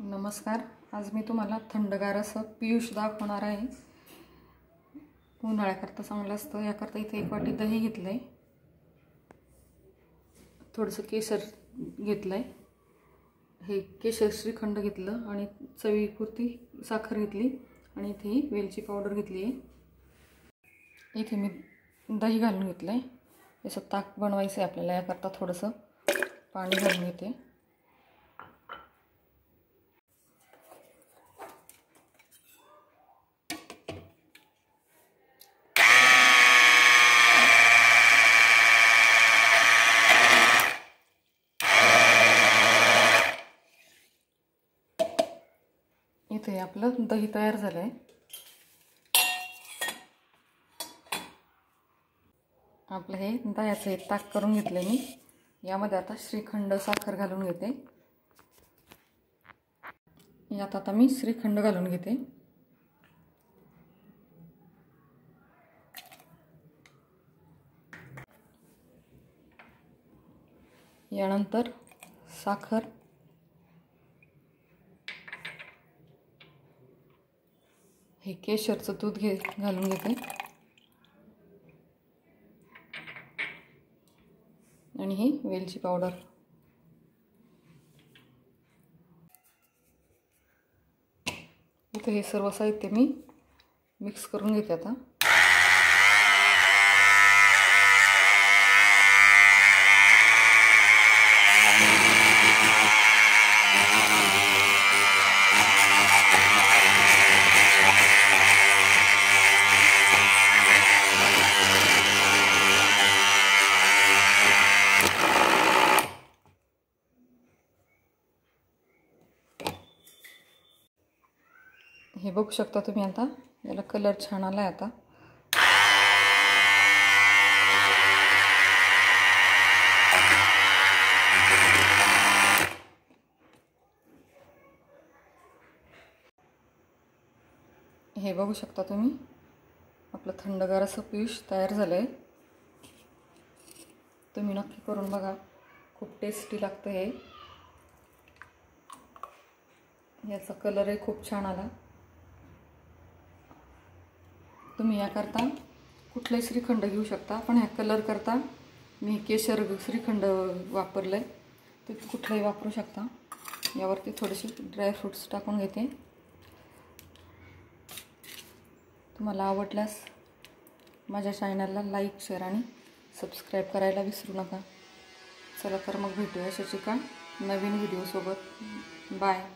नमस्कार। आज मी तुम्हाला थंडगार असं पीयूष दाखवणार आहे। उन्हाळ्याकरता चांगलं असतं। याकरता इथे 1 वाटी दही घेतलंय, थोडंसं केशर घेतलंय, हे केशर श्रीखंड घेतलं आणि चवीपुरती साखर घेतली आणि इथे ही वेलची पावडर घेतली आहे। इथे मी दही घालून घेतलंय। याचं ताक बनवायचं आहे आपल्याला। याकरता थोडंसं पाणी घालून घेते। इथे आपलं दही तयार झालंय। आपलं हे दह्याचं ताक करून घेतले मी। यामध्ये आता श्रीखंड साखर घालून घेते। यात आता मी श्रीखंड घालून घेते। यानंतर साखर, हे केशरचं दूध घालून घेते आणि ही वेलची पावडर। इथे हे सर्व साहित्य मी मिक्स करून घेते आता। हे बघू शकता तुम्ही, आता याला कलर छान आलाय। आता हे बघू शकता तुम्ही, आपलं थंडगार असं पीयूष तयार झालंय। तुम्ही नक्की करून बघा, खूप टेस्टी लागतं हे। याचा कलरही खूप छान आला। तुम्ही याकरता कुठलाही श्रीखंड घेऊ शकता, पण ह्या कलर करता मी केशर श्रीखंड वापरलंय। तुम्ही कुठलाही वापरू शकता। यावरती थोडेसे ड्रायफ्रूट्स टाकून घेते। तुम्हाला आवडल्यास माझ्या चॅनलला लाईक, शेअर आणि सबस्क्राईब करायला विसरू नका। चला तर मग भेटूया अशाच एका नवीन व्हिडिओ सोबत। बाय।